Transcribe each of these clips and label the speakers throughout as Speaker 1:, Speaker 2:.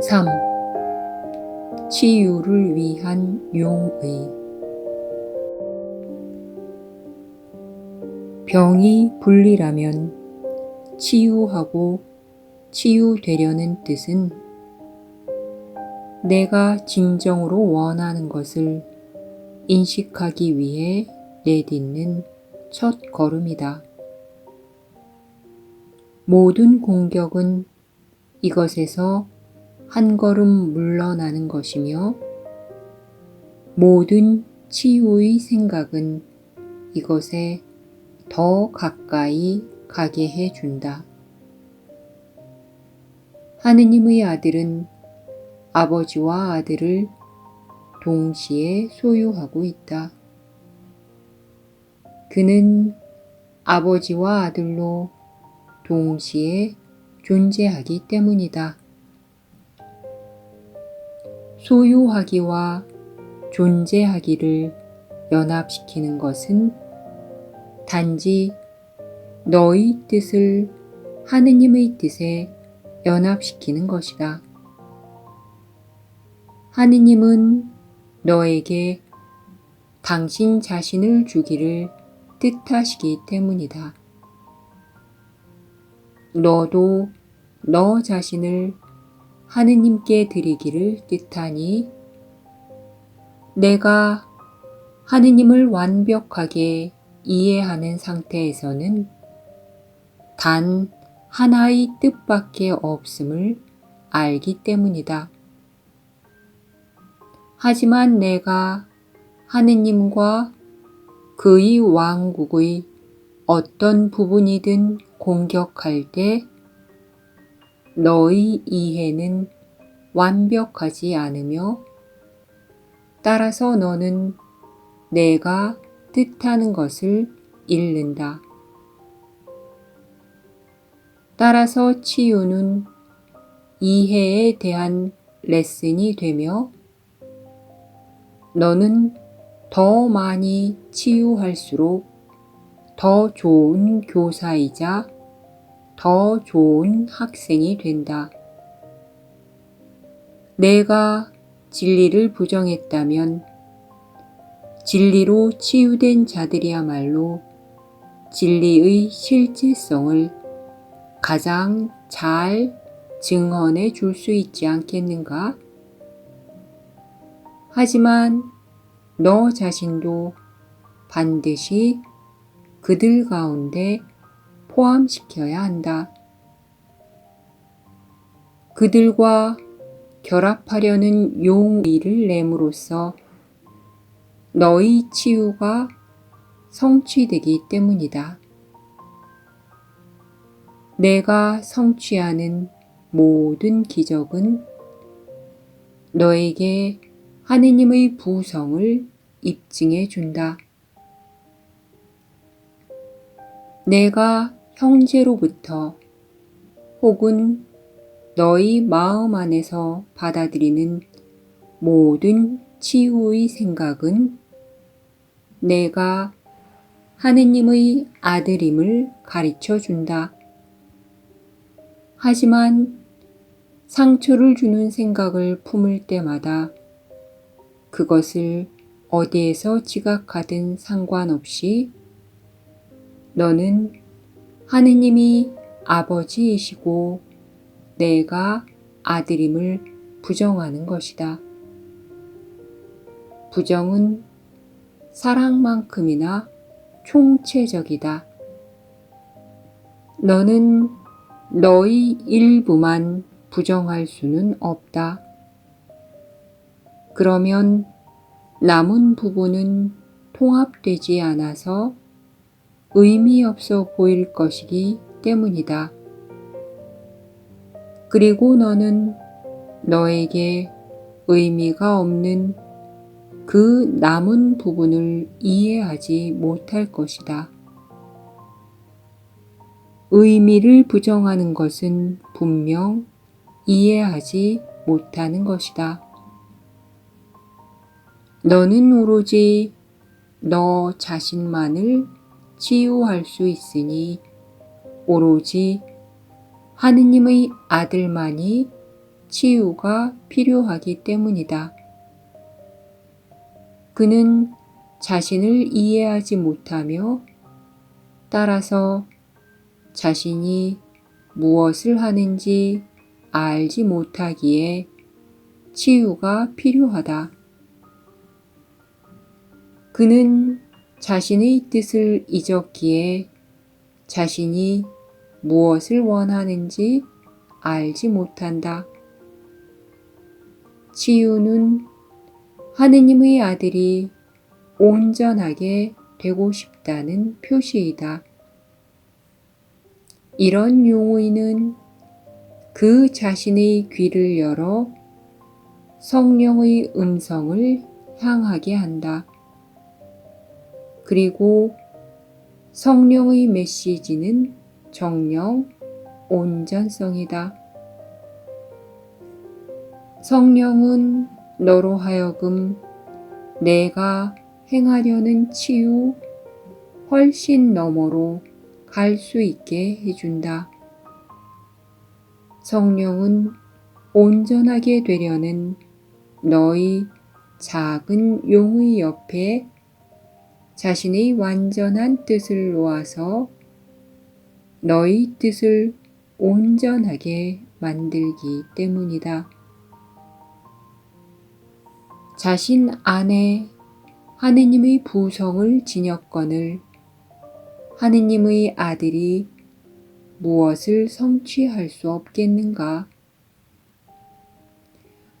Speaker 1: 3. 치유를 위한 용의. 병이 불리라면 치유하고 치유되려는 뜻은 내가 진정으로 원하는 것을 인식하기 위해 내딛는 첫 걸음이다. 모든 공격은 이것에서 한 걸음 물러나는 것이며 모든 치유의 생각은 이것에 더 가까이 가게 해준다. 하느님의 아들은 아버지와 아들을 동시에 소유하고 있다. 그는 아버지와 아들로 동시에 존재하기 때문이다. 소유하기와 존재하기를 연합시키는 것은 단지 너의 뜻을 하느님의 뜻에 연합시키는 것이다. 하느님은 너에게 당신 자신을 주기를 뜻하시기 때문이다. 너도 너 자신을 하느님께 드리기를 뜻하니 내가 하느님을 완벽하게 이해하는 상태에서는 단 하나의 뜻밖에 없음을 알기 때문이다. 하지만 내가 하느님과 그의 왕국의 어떤 부분이든 공격할 때 너의 이해는 완벽하지 않으며 따라서 너는 내가 뜻하는 것을 잃는다. 따라서 치유는 이해에 대한 레슨이 되며 너는 더 많이 치유할수록 더 좋은 교사이자 더 좋은 학생이 된다. 내가 진리를 부정했다면 진리로 치유된 자들이야말로 진리의 실제성을 가장 잘 증언해 줄 수 있지 않겠는가? 하지만 너 자신도 반드시 그들 가운데 포함시켜야 한다. 그들과 결합하려는 용의를 내므로써 너의 치유가 성취되기 때문이다. 내가 성취하는 모든 기적은 너에게 하느님의 부성을 입증해 준다. 내가 형제로부터 혹은 너의 마음 안에서 받아들이는 모든 치유의 생각은 내가 하느님의 아들임을 가르쳐 준다. 하지만 상처를 주는 생각을 품을 때마다 그것을 어디에서 지각하든 상관없이 너는 하느님이 아버지이시고 내가 아들임을 부정하는 것이다. 부정은 사랑만큼이나 총체적이다. 너는 너의 일부만 부정할 수는 없다. 그러면 남은 부분은 통합되지 않아서 의미 없어 보일 것이기 때문이다. 그리고 너는 너에게 의미가 없는 그 남은 부분을 이해하지 못할 것이다. 의미를 부정하는 것은 분명 이해하지 못하는 것이다. 너는 오로지 너 자신만을 치유할 수 있으니 오로지 하느님의 아들만이 치유가 필요하기 때문이다. 그는 자신을 이해하지 못하며 따라서 자신이 무엇을 하는지 알지 못하기에 치유가 필요하다. 그는 자신의 뜻을 잊었기에 자신이 무엇을 원하는지 알지 못한다. 치유는 하느님의 아들이 온전하게 되고 싶다는 표시이다. 이런 용의는 그 자신의 귀를 열어 성령의 음성을 향하게 한다. 그리고 성령의 메시지는 정령 온전성이다. 성령은 너로 하여금 내가 행하려는 치유 훨씬 너머로 갈 수 있게 해준다. 성령은 온전하게 되려는 너의 작은 용의 옆에 자신의 완전한 뜻을 놓아서 너의 뜻을 온전하게 만들기 때문이다. 자신 안에 하느님의 부성을 지녔거늘 하느님의 아들이 무엇을 성취할 수 없겠는가?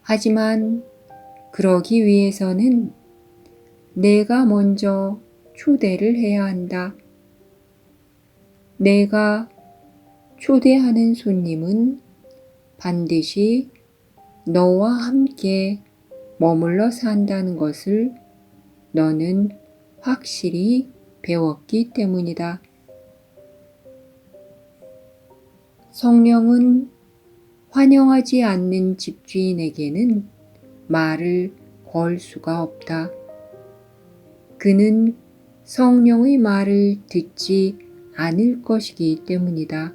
Speaker 1: 하지만 그러기 위해서는 내가 먼저 초대를 해야 한다. 내가 초대하는 손님은 반드시 너와 함께 머물러 산다는 것을 너는 확실히 배웠기 때문이다. 성령은 환영하지 않는 집주인에게는 말을 걸 수가 없다. 그는 성령의 말을 듣지 않을 것이기 때문이다.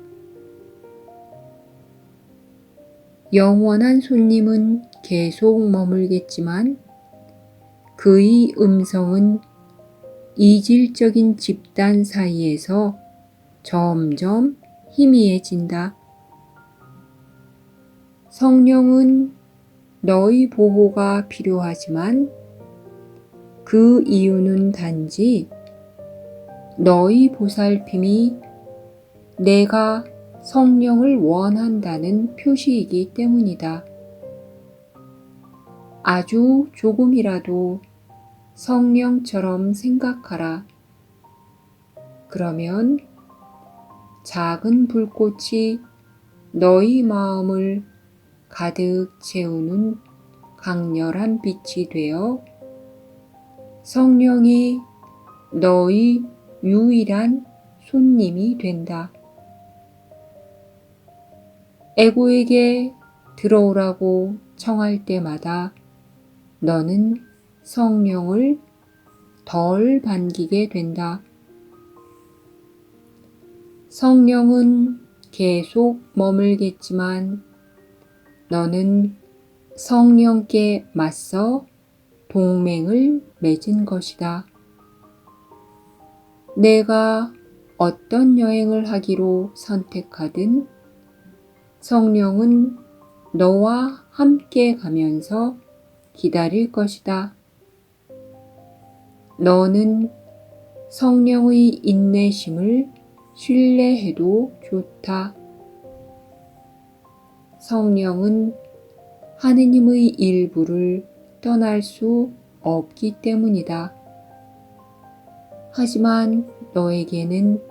Speaker 1: 영원한 손님은 계속 머물겠지만 그의 음성은 이질적인 집단 사이에서 점점 희미해진다. 성령은 너의 보호가 필요하지만 그 이유는 단지 너의 보살핌이 내가 성령을 원한다는 표시이기 때문이다. 아주 조금이라도 성령처럼 생각하라. 그러면 작은 불꽃이 너희 마음을 가득 채우는 강렬한 빛이 되어 성령이 너희 유일한 손님이 된다. 에고에게 들어오라고 청할 때마다 너는 성령을 덜 반기게 된다. 성령은 계속 머물겠지만 너는 성령께 맞서 동맹을 맺은 것이다. 내가 어떤 여행을 하기로 선택하든 성령은 너와 함께 가면서 기다릴 것이다. 너는 성령의 인내심을 신뢰해도 좋다. 성령은 하느님의 일부를 떠날 수 없기 때문이다. 하지만 너에게는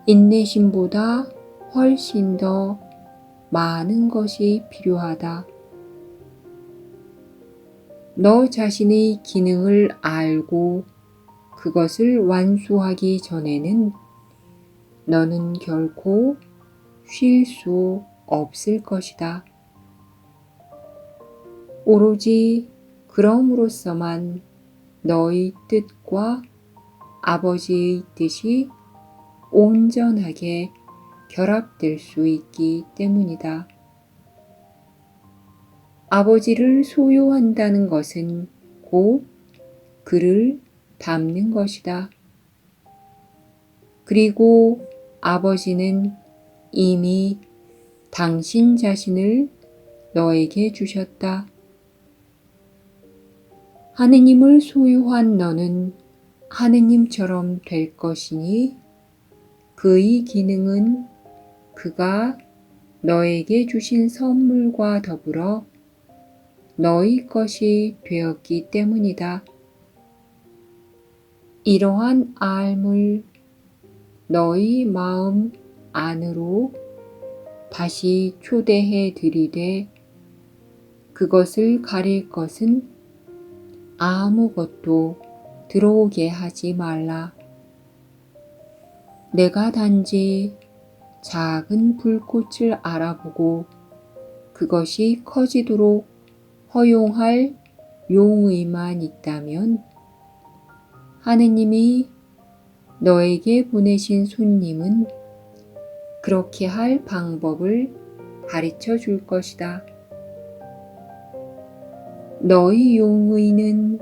Speaker 1: 인내심보다 훨씬 더 많은 것이 필요하다. 너 자신의 기능을 알고 그것을 완수하기 전에는 너는 결코 쉴 수 없을 것이다. 오로지 그럼으로써만 너의 뜻과 아버지의 뜻이 온전하게 결합될 수 있기 때문이다. 아버지를 소유한다는 것은 곧 그를 닮는 것이다. 그리고 아버지는 이미 당신 자신을 너에게 주셨다. 하느님을 소유한 너는 하느님처럼 될 것이니 그의 기능은 그가 너에게 주신 선물과 더불어 너의 것이 되었기 때문이다. 이러한 알을 너의 마음 안으로 다시 초대해 들이되 그것을 가릴 것은 아무것도 들어오게 하지 말라. 내가 단지 작은 불꽃을 알아보고 그것이 커지도록 허용할 용의만 있다면 하느님이 너에게 보내신 손님은 그렇게 할 방법을 가르쳐 줄 것이다. 너의 용의는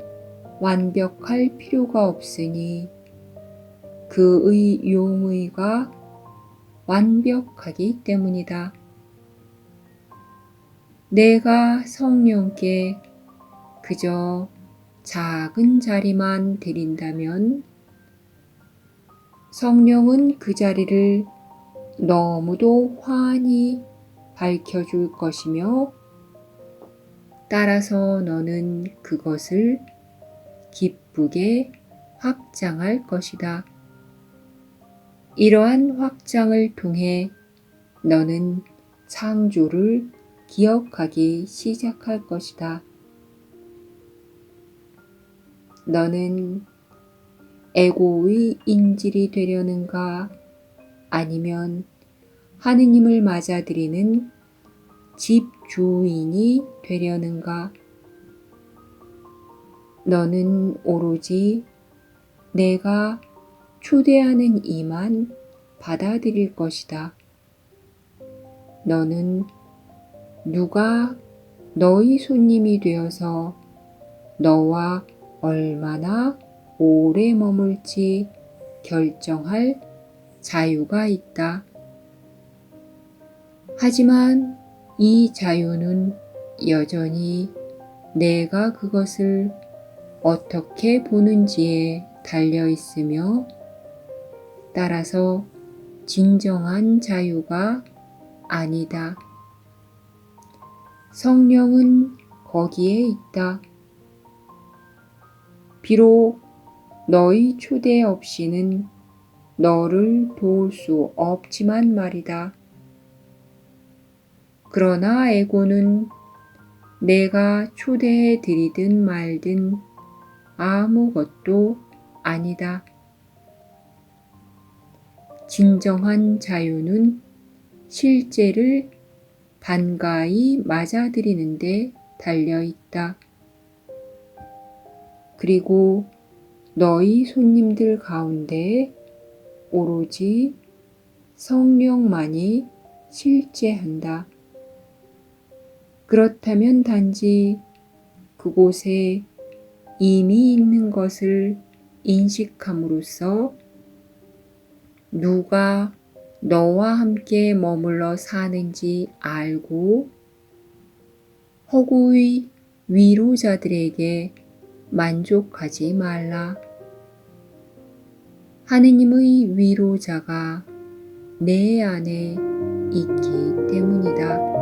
Speaker 1: 완벽할 필요가 없으니 그의 용의가 완벽하기 때문이다. 내가 성령께 그저 작은 자리만 드린다면 성령은 그 자리를 너무도 환히 밝혀줄 것이며 따라서 너는 그것을 기쁘게 확장할 것이다. 이러한 확장을 통해 너는 창조를 기억하기 시작할 것이다. 너는 에고의 인질이 되려는가? 아니면 하느님을 맞아들이는 집주인이 되려는가? 너는 오로지 내가 초대하는 이만 받아들일 것이다. 너는 누가 너의 손님이 되어서 너와 얼마나 오래 머물지 결정할 자유가 있다. 하지만 이 자유는 여전히 내가 그것을 어떻게 보는지에 달려 있으며 따라서 진정한 자유가 아니다. 성령은 거기에 있다. 비록 너의 초대 없이는 너를 도울 수 없지만 말이다. 그러나 에고는 내가 초대해 드리든 말든 아무것도 아니다. 진정한 자유는 실제를 반가이 맞아들이는 데 달려 있다. 그리고 너희 손님들 가운데 오로지 성령만이 실제한다. 그렇다면 단지 그곳에 이미 있는 것을 인식함으로써 누가 너와 함께 머물러 사는지 알고 허구의 위로자들에게 만족하지 말라. 하느님의 위로자가 내 안에 있기 때문이다.